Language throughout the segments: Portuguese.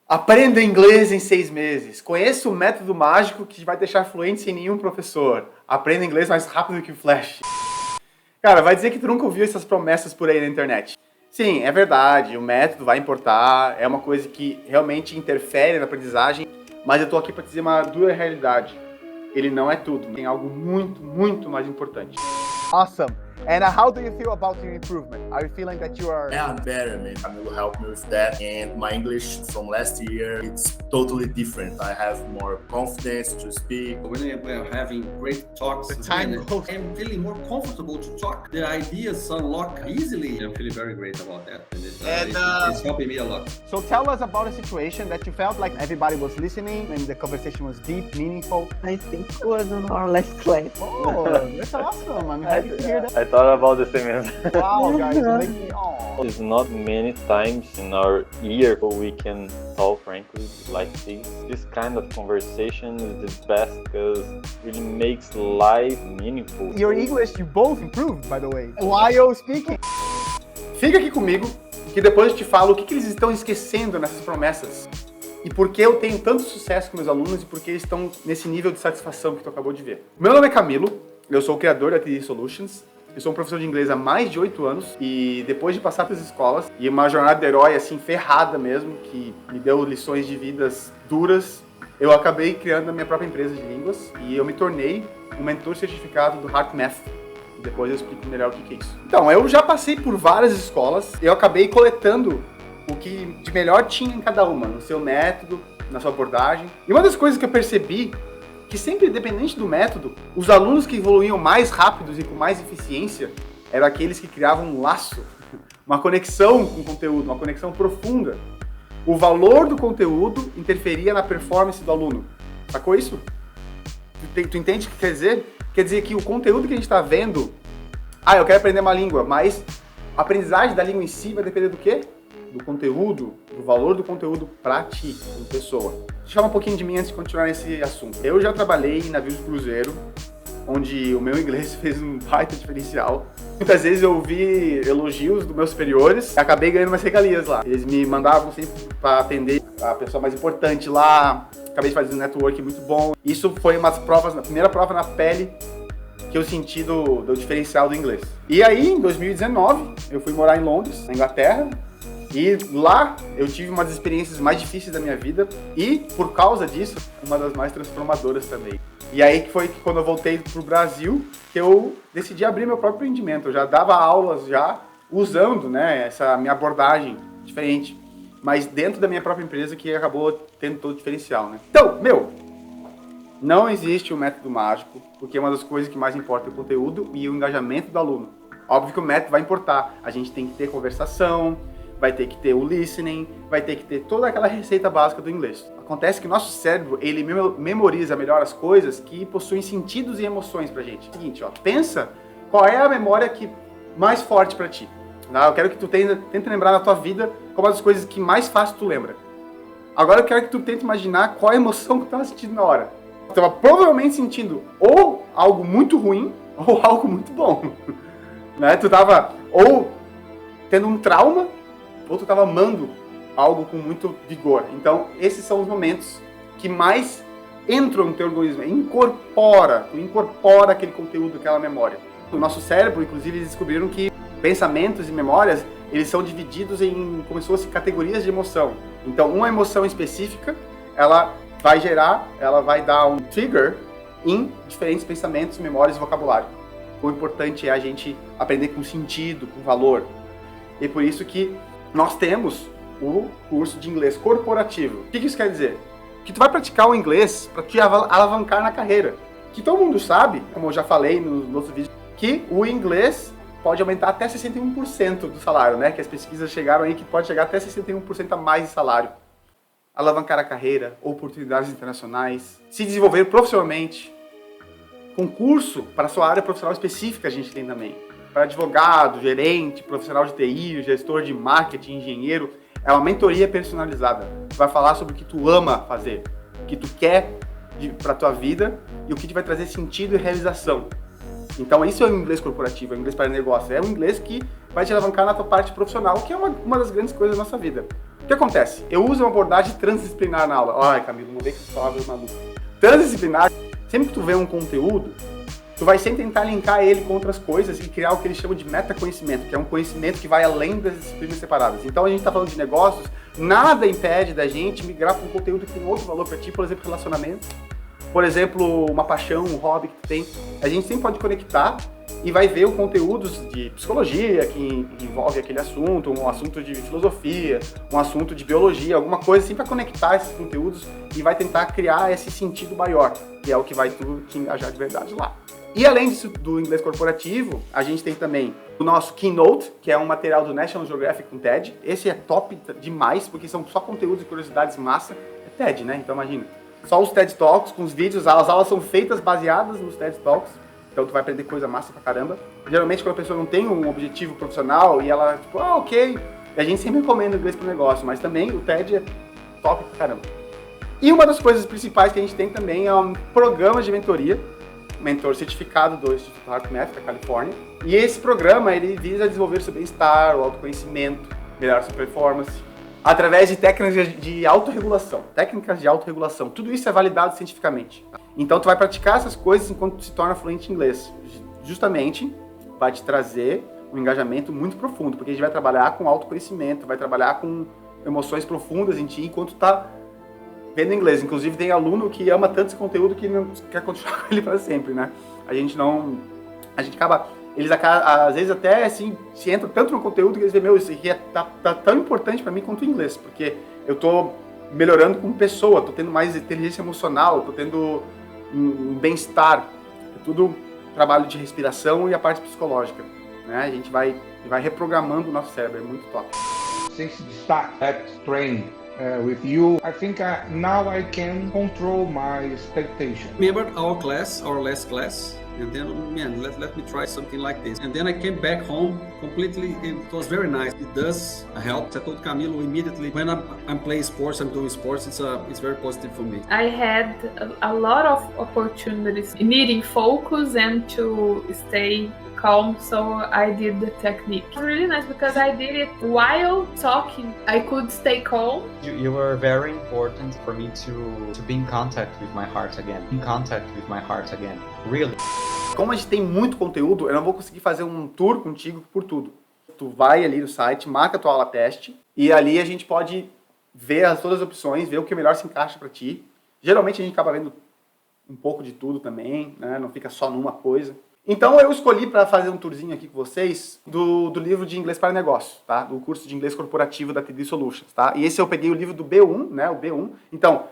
Aprenda inglês em 6 meses. Conheça o método mágico que vai deixar fluente sem nenhum professor. Aprenda inglês mais rápido que o Flash. Cara, vai dizer que tu nunca ouviu essas promessas por aí na internet. Sim, é verdade, o método vai importar, é uma coisa que realmente interfere na aprendizagem, mas eu tô aqui para dizer uma dura realidade. Ele não é tudo, tem algo muito, muito mais importante. Awesome. And how do you feel about your improvement? Are you feeling that you are... Yeah, I'm better, man. Camilo helped me with that. And my English from last year, it's totally different. I have more confidence to speak. When we're having great talks, The time goes. I'm feeling more comfortable to talk. The ideas unlock easily. I'm feeling very great about that. And it's helping me a lot. So tell us about a situation that you felt like everybody was listening and the conversation was deep, meaningful. I think it was on our last class. Oh, that's awesome. I'm happy to hear that. I thought about the same answer. Wow, guys, you make me... Oh. It's not many times in our year we can talk frankly like this. This kind of conversation is the best because it really makes life meaningful. Your English, you both improved, by the way, while speaking. Fica aqui comigo, que depois eu te falo o que eles estão esquecendo nessas promessas. E por que eu tenho tanto sucesso com meus alunos e por que eles estão nesse nível de satisfação que tu acabou de ver. Meu nome é Camilo, eu sou o criador da TD Solutions. Eu sou um professor de inglês há mais de 8 anos e depois de passar pelas escolas e uma jornada de herói assim ferrada mesmo, que me deu lições de vidas duras, eu acabei criando a minha própria empresa de línguas e eu me tornei um mentor certificado do HeartMath. Depois eu explico melhor o que é isso. Então, eu já passei por várias escolas, eu acabei coletando o que de melhor tinha em cada uma, no seu método, na sua abordagem. E uma das coisas que eu percebi que sempre, independente do método, os alunos que evoluíam mais rápidos e com mais eficiência eram aqueles que criavam um laço, uma conexão com o conteúdo, uma conexão profunda. O valor do conteúdo interferia na performance do aluno. Sacou isso? Tu entende o que quer dizer? Quer dizer que o conteúdo que a gente está vendo... eu quero aprender uma língua, mas a aprendizagem da língua em si vai depender do quê? Do conteúdo, do valor do conteúdo para ti, como pessoa. Deixa eu falar um pouquinho de mim antes de continuar nesse assunto. Eu já trabalhei em navios de cruzeiro, onde o meu inglês fez um baita diferencial. Muitas vezes eu ouvi elogios dos meus superiores e acabei ganhando umas regalias lá. Eles me mandavam sempre para atender a pessoa mais importante lá, acabei fazendo um network muito bom. Isso foi uma das provas, a primeira prova na pele que eu senti do diferencial do inglês. E aí, em 2019, eu fui morar em Londres, na Inglaterra, e lá eu tive uma das experiências mais difíceis da minha vida e, por causa disso, uma das mais transformadoras também. E aí que foi que quando eu voltei pro Brasil, que eu decidi abrir meu próprio empreendimento. Eu já dava aulas já usando, né, essa minha abordagem diferente, mas dentro da minha própria empresa que acabou tendo todo o diferencial, né? Então, não existe um método mágico, porque uma das coisas que mais importa é o conteúdo e o engajamento do aluno. Óbvio que o método vai importar, a gente tem que ter conversação, vai ter que ter o listening, vai ter que ter toda aquela receita básica do inglês. Acontece que nosso cérebro, ele memoriza melhor as coisas que possuem sentidos e emoções pra gente. Seguinte, pensa qual é a memória que mais forte pra ti. Tá? Eu quero que tu tente lembrar na tua vida qual é uma das coisas que mais fácil tu lembra. Agora eu quero que tu tente imaginar qual é a emoção que tu tava sentindo na hora. Tu tava provavelmente sentindo ou algo muito ruim ou algo muito bom. Né? Tu tava ou tendo um trauma ou tu estava amando algo com muito vigor. Então, esses são os momentos que mais entram no teu organismo. Tu incorpora aquele conteúdo, aquela memória. O nosso cérebro, inclusive, eles descobriram que pensamentos e memórias, eles são divididos em, como se fossem categorias de emoção. Então, uma emoção específica, ela vai dar um trigger em diferentes pensamentos, memórias e vocabulário. O importante é a gente aprender com sentido, com valor. E por isso que nós temos o curso de inglês corporativo. O que isso quer dizer? Que tu vai praticar o inglês para te alavancar na carreira. Que todo mundo sabe, como eu já falei nos outros vídeos, que o inglês pode aumentar até 61% do salário, né? Que as pesquisas chegaram aí que pode chegar até 61% a mais de salário. Alavancar a carreira, oportunidades internacionais, se desenvolver profissionalmente. Concurso para a sua área profissional específica a gente tem também. Para advogado, gerente, profissional de TI, gestor de marketing, engenheiro, é uma mentoria personalizada. Vai falar sobre o que tu ama fazer, o que tu quer para a tua vida e o que te vai trazer sentido e realização. Então isso é o inglês corporativo, é o inglês para negócio, é o inglês que vai te alavancar na tua parte profissional, que é uma das grandes coisas da nossa vida. O que acontece? Eu uso uma abordagem transdisciplinar na aula. Ai, Camilo, não vê que essas palavras malucas. Transdisciplinar, sempre que tu vê um conteúdo, tu vai sempre tentar linkar ele com outras coisas e criar o que eles chamam de metaconhecimento, que é um conhecimento que vai além das disciplinas separadas. Então a gente está falando de negócios, nada impede da gente migrar para um conteúdo que tem outro valor para ti, por exemplo, relacionamento, por exemplo, uma paixão, um hobby que tu tem. A gente sempre pode conectar e vai ver conteúdos de psicologia que envolve aquele assunto, um assunto de filosofia, um assunto de biologia, alguma coisa assim para conectar esses conteúdos e vai tentar criar esse sentido maior, que é o que vai tu te engajar de verdade lá. E além disso, do inglês corporativo, a gente tem também o nosso Keynote, que é um material do National Geographic com TED. Esse é top demais, porque são só conteúdos e curiosidades massa. É TED, né? Então imagina. Só os TED Talks com os vídeos, as aulas são feitas baseadas nos TED Talks. Então tu vai aprender coisa massa pra caramba. Geralmente quando a pessoa não tem um objetivo profissional e ela, tipo, ok. E a gente sempre recomenda inglês pro negócio, mas também o TED é top pra caramba. E uma das coisas principais que a gente tem também é um programa de mentoria, mentor certificado do Instituto HeartMath da Califórnia. E esse programa, ele visa desenvolver seu bem-estar, o autoconhecimento, melhorar sua performance, através de técnicas de autorregulação. Técnicas de autorregulação. Tudo isso é validado cientificamente. Então, tu vai praticar essas coisas enquanto tu se torna fluente em inglês. Justamente, vai te trazer um engajamento muito profundo, porque a gente vai trabalhar com autoconhecimento, vai trabalhar com emoções profundas em ti enquanto tu tá vendo inglês. Inclusive, tem aluno que ama tanto esse conteúdo que não quer continuar com ele para sempre, né? A gente acaba... Eles às vezes até assim, se entram tanto no conteúdo que eles dizem, meu, isso aqui tá tão importante para mim quanto o inglês, porque eu tô melhorando como pessoa, tô tendo mais inteligência emocional, tô tendo um bem-estar. É tudo trabalho de respiração e a parte psicológica, né? A gente vai reprogramando o nosso cérebro, é muito top. Since the start that train with you, I think now I can control my expectation. Remember our last class? And then, man, let me try something like this. And then I came back home completely, and it was very nice. It does help. I told Camilo immediately, when I'm playing sports, I'm doing sports, it's very positive for me. I had a lot of opportunities needing focus and to stay calm, so I did the technique. It was really nice because I did it while talking. I could stay calm. You were very important for me to be in contact with my heart again. In contact with my heart again. Really. Como a gente tem muito conteúdo, eu não vou conseguir fazer um tour contigo por tudo. Tu vai ali no site, marca a tua aula teste, e ali a gente pode ver todas as opções, ver o que melhor se encaixa para ti. Geralmente a gente acaba vendo um pouco de tudo também, né? Não fica só numa coisa. Então eu escolhi para fazer um tourzinho aqui com vocês do livro de inglês para negócio, tá? Do curso de inglês corporativo da TD Solutions, tá? E esse eu peguei o livro do B1, né? O B1. Então,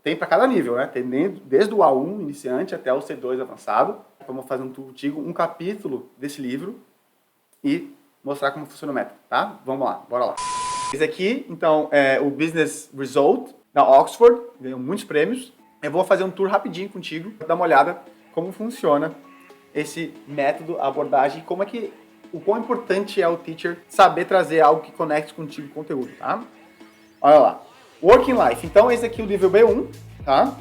tem para cada nível, né? Tem desde o A1 iniciante até o C2 avançado. Vamos fazer um tour contigo, um capítulo desse livro e mostrar como funciona o método, tá? Vamos lá, bora lá. Esse aqui, então, é o Business Result da Oxford, ganhou muitos prêmios. Eu vou fazer um tour rapidinho contigo, pra dar uma olhada como funciona esse método, a abordagem, como é que, o quão importante é o teacher saber trazer algo que conecte contigo o conteúdo, tá? Olha lá. Working Life. Então, esse aqui é o nível B1, tá?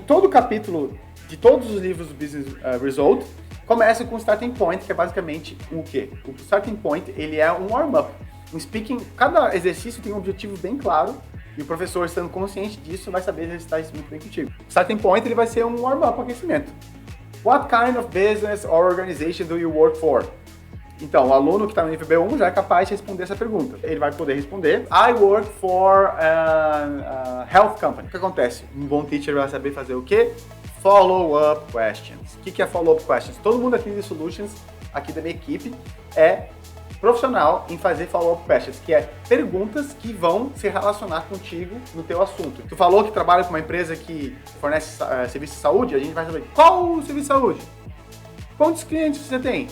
Todo o capítulo de todos os livros do Business Result começa com o Starting Point, que é basicamente o quê? O Starting Point, ele é um warm-up. Um speaking, cada exercício tem um objetivo bem claro, e o professor, estando consciente disso, vai saber exercitar isso muito bem contigo. O Starting Point, ele vai ser um warm-up, aquecimento. What kind of business or organization do you work for? Então, o aluno que está no nível B1 já é capaz de responder essa pergunta. Ele vai poder responder, I work for a health company. O que acontece? Um bom teacher vai saber fazer o quê? Follow-up questions. O que é follow-up questions? Todo mundo aqui de Solutions, aqui da minha equipe, é profissional em fazer follow-up questions, que é perguntas que vão se relacionar contigo no teu assunto. Tu falou que trabalha com uma empresa que fornece serviço de saúde, a gente vai saber qual o serviço de saúde? Quantos clientes você tem?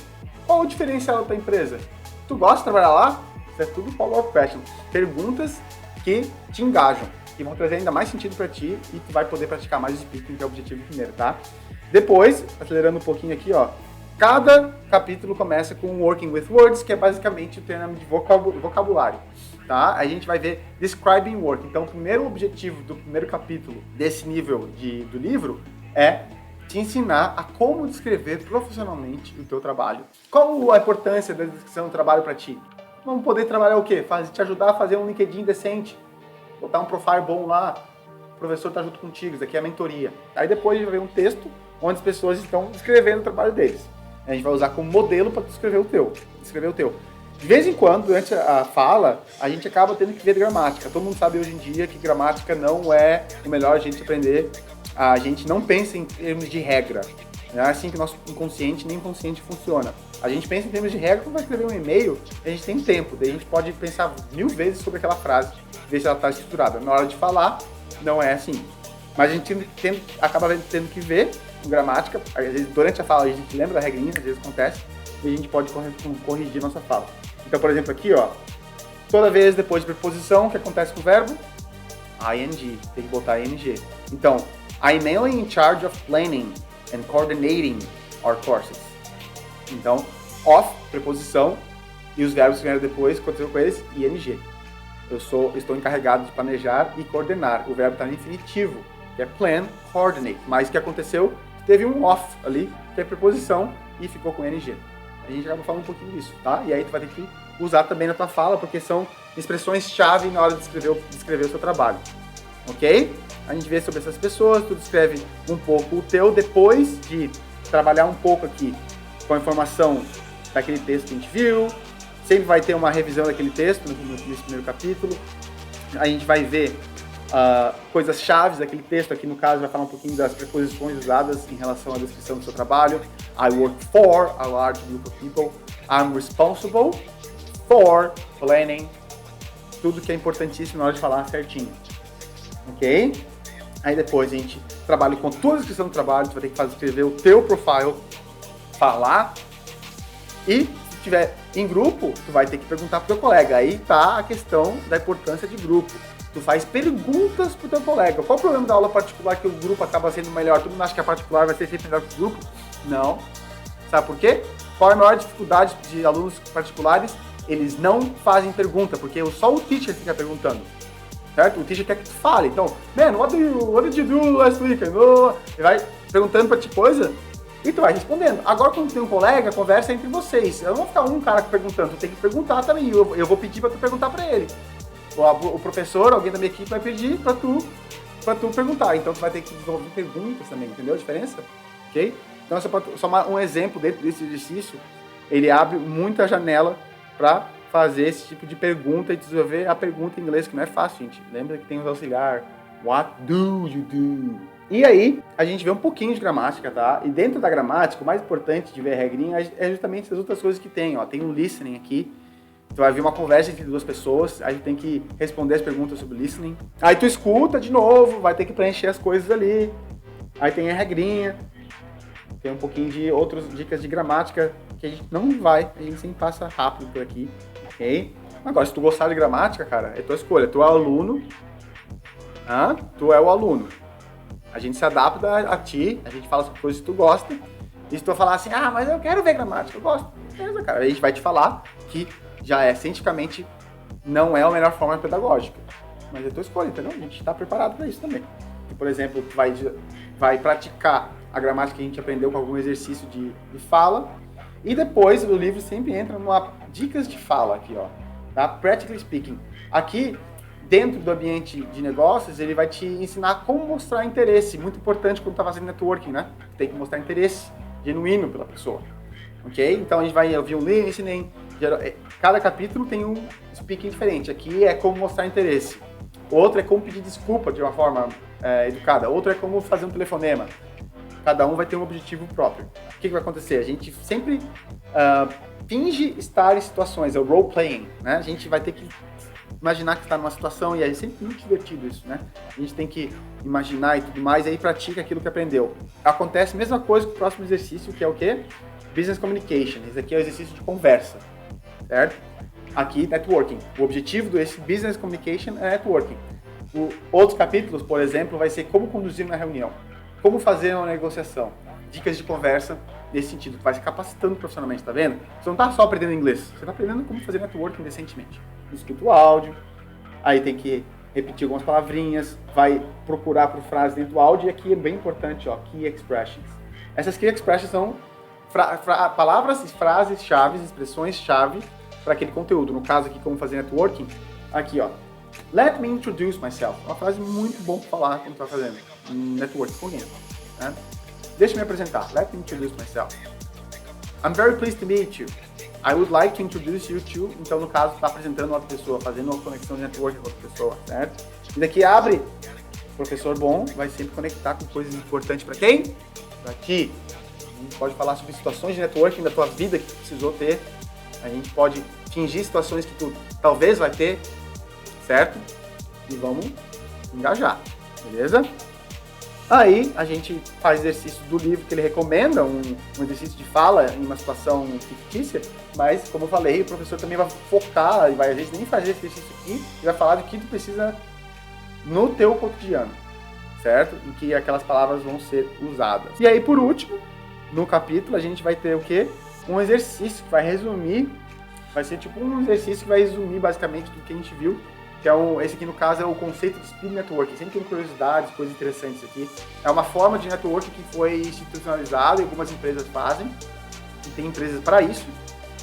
Qual o diferencial da tua empresa? Tu gosta de trabalhar lá? Isso é tudo follow-up questions. Perguntas que te engajam, que vão trazer ainda mais sentido para ti e tu vai poder praticar mais o speaking, que é o objetivo primeiro, tá? Depois, acelerando um pouquinho aqui, ó, cada capítulo começa com Working with Words, que é basicamente o treinamento de vocabulário, tá? A gente vai ver Describing Work. Então, o primeiro objetivo do primeiro capítulo desse nível do livro é te ensinar a como descrever profissionalmente o teu trabalho. Qual a importância da descrição do trabalho para ti? Vamos poder trabalhar o quê? Te ajudar a fazer um LinkedIn decente, botar um profile bom lá, o professor está junto contigo, isso aqui é a mentoria. Aí depois a gente vai ver um texto onde as pessoas estão escrevendo o trabalho deles. A gente vai usar como modelo para escrever o teu. De vez em quando, durante a fala, a gente acaba tendo que ver gramática. Todo mundo sabe hoje em dia que gramática não é o melhor jeito de aprender. A gente não pensa em termos de regra. Não é assim que o nosso inconsciente nem inconsciente funciona. A gente pensa em termos de regra, quando vai escrever um e-mail, a gente tem tempo. Daí a gente pode pensar 1000 vezes sobre aquela frase, ver se ela está estruturada. Na hora de falar, não é assim. Mas a gente acaba tendo que ver com gramática. Às vezes, durante a fala, a gente lembra da regrinha, às vezes acontece, e a gente pode corrigir nossa fala. Então, por exemplo, aqui, ó, toda vez depois de preposição, o que acontece com o verbo? ing, tem que botar ing. Então, I'm mainly in charge of planning and coordinating our courses. Então, of, preposição, e os verbos que vieram depois, aconteceu com eles, ing. Estou encarregado de planejar e coordenar. O verbo está no infinitivo, que é plan, coordinate. Mas o que aconteceu? Teve um of ali, que é preposição, e ficou com ing. A gente acaba falando um pouquinho disso, tá? E aí tu vai ter que usar também na tua fala, porque são expressões-chave na hora de descrever o seu trabalho. Ok? A gente vê sobre essas pessoas, tu descreve um pouco o teu, depois de trabalhar um pouco aqui com a informação daquele texto que a gente viu. Sempre vai ter uma revisão daquele texto nesse primeiro capítulo. A gente vai ver coisas chaves daquele texto. Aqui no caso vai falar um pouquinho das preposições usadas em relação à descrição do seu trabalho. I work for a large group of people. I'm responsible for planning. Tudo que é importantíssimo na hora de falar certinho. Ok? Aí depois a gente trabalha com toda a descrição do trabalho. Tu vai ter que escrever o teu profile, falar. E se tiver em grupo, tu vai ter que perguntar pro teu colega. Aí tá a questão da importância de grupo. Tu faz perguntas pro teu colega. Qual o problema da aula particular que o grupo acaba sendo melhor? Tu não acha que a particular vai ser sempre melhor que o grupo? Não. Sabe por quê? Qual é a maior dificuldade de alunos particulares? Eles não fazem pergunta, porque só o teacher fica perguntando. Certo? O teacher quer que tu fale. Então, man, what did you do last week? Ele vai perguntando pra ti coisa e tu vai respondendo. Agora, quando tem um colega, a conversa é entre vocês. Eu não vou ficar um cara perguntando, tu tem que perguntar também. Eu vou pedir pra tu perguntar pra ele. O professor, alguém da minha equipe vai pedir pra tu perguntar. Então, tu vai ter que desenvolver perguntas também, entendeu a diferença? Ok? Então, só um exemplo dentro desse exercício, ele abre muita janela para fazer esse tipo de pergunta e desenvolver a pergunta em inglês, que não é fácil, gente. Lembra que tem os auxiliar. What do you do? E aí, a gente vê um pouquinho de gramática, tá? E dentro da gramática, o mais importante de ver a regrinha é justamente essas outras coisas que tem, ó. Tem um listening aqui. Tu vai ver uma conversa entre duas pessoas, aí tu tem que responder as perguntas sobre listening. Aí tu escuta de novo, vai ter que preencher as coisas ali. Aí tem a regrinha. Tem um pouquinho de outras dicas de gramática que a gente sempre passa rápido por aqui, ok? Agora, se tu gostar de gramática, cara, é tua escolha. Tu é o aluno, tu é o aluno. A gente se adapta a ti, a gente fala sobre coisas que tu gosta. E se tu falar assim, mas eu quero ver gramática, eu gosto. Beleza, cara. Aí a gente vai te falar que já é cientificamente não é a melhor forma pedagógica. Mas é tua escolha, entendeu? A gente está preparado para isso também. E, por exemplo, tu vai praticar a gramática que a gente aprendeu com algum exercício de fala. E depois o livro sempre entra numa dicas de fala aqui, ó. Tá? Practically speaking. Aqui, dentro do ambiente de negócios, ele vai te ensinar como mostrar interesse. Muito importante quando tá fazendo networking, né? Tem que mostrar interesse genuíno pela pessoa. Ok? Então a gente vai ouvir um listening. Cada capítulo tem um speaking diferente. Aqui é como mostrar interesse. Outro é como pedir desculpa de uma forma educada. Outro é como fazer um telefonema. Cada um vai ter um objetivo próprio. O que vai acontecer? A gente sempre finge estar em situações, é o role-playing, né? A gente vai ter que imaginar que está numa situação, e é sempre muito divertido isso, né? A gente tem que imaginar e tudo mais, e aí pratica aquilo que aprendeu. Acontece a mesma coisa com o próximo exercício, que é o quê? Business Communication. Esse aqui é o exercício de conversa, certo? Aqui, networking. O objetivo desse Business Communication é networking. Outros capítulos, por exemplo, vai ser como conduzir uma reunião. Como fazer uma negociação, dicas de conversa nesse sentido. Tu vai se capacitando profissionalmente, tá vendo? Você não tá só aprendendo inglês, você tá aprendendo como fazer networking decentemente. Escuta o áudio, aí tem que repetir algumas palavrinhas, vai procurar por frases dentro do áudio, e aqui é bem importante, ó, Key Expressions. Essas Key Expressions são palavras, frases-chave, expressões-chave para aquele conteúdo. No caso aqui, como fazer networking, aqui ó, let me introduce myself. Uma frase muito bom para falar quando tá fazendo networking com alguém, né? Deixa eu me apresentar. Let me introduce myself. I'm very pleased to meet you. I would like to introduce you to... Então, no caso, está apresentando outra pessoa, fazendo uma conexão de networking com outra pessoa, certo? E daqui abre. Professor bom vai sempre conectar com coisas importantes para quem? Para ti. A gente pode falar sobre situações de networking da tua vida que tu precisou ter. A gente pode fingir situações que tu talvez vai ter, certo? E vamos engajar, beleza? Aí a gente faz exercício do livro que ele recomenda, um exercício de fala em uma situação fictícia, mas como eu falei, o professor também vai focar, e vai às vezes nem fazer esse exercício aqui, e vai falar do que tu precisa no teu cotidiano, certo? Em que aquelas palavras vão ser usadas. E aí, por último, no capítulo, a gente vai ter o quê? Um exercício que vai resumir, vai ser tipo um exercício que vai resumir basicamente tudo que a gente viu, que é esse aqui no caso é o conceito de speed networking. Sempre tem curiosidades, coisas interessantes aqui. É uma forma de networking que foi institucionalizada e algumas empresas fazem, e tem empresas para isso,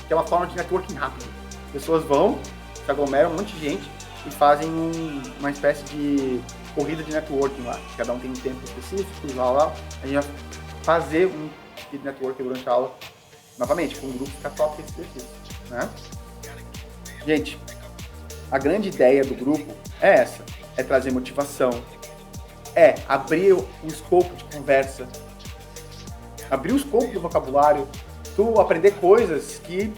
que é uma forma de networking rápido. Pessoas vão, se aglomeram, um monte de gente, e fazem uma espécie de corrida de networking lá. Cada um tem um tempo específico, lá. A gente vai fazer um speed networking durante a aula, novamente, com um grupo fica top esse exercício, né? Gente, a grande ideia do grupo é essa, é trazer motivação, é abrir o escopo de conversa, abrir o escopo do vocabulário, tu aprender coisas que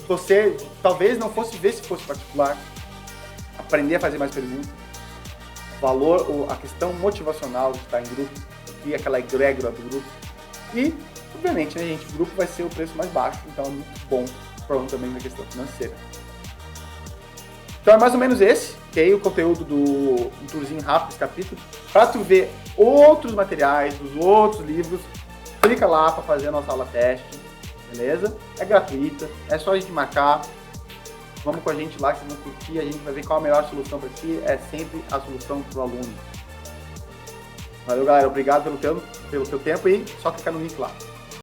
você talvez não fosse ver se fosse particular, aprender a fazer mais perguntas, a questão motivacional de estar em grupo, e aquela egrégora do grupo. E, obviamente, né, gente, o grupo vai ser o preço mais baixo, então é muito bom, falando também na questão financeira. Então é mais ou menos esse, que é aí o conteúdo um tourzinho rápido desse capítulo. Para tu ver outros materiais, dos outros livros, clica lá para fazer a nossa aula teste, beleza? É gratuita, é só a gente marcar. Vamos com a gente lá, que vocês vão curtir, a gente vai ver qual a melhor solução para ti, é sempre a solução para o aluno. Valeu, galera, obrigado pelo teu tempo e só clicar no link lá.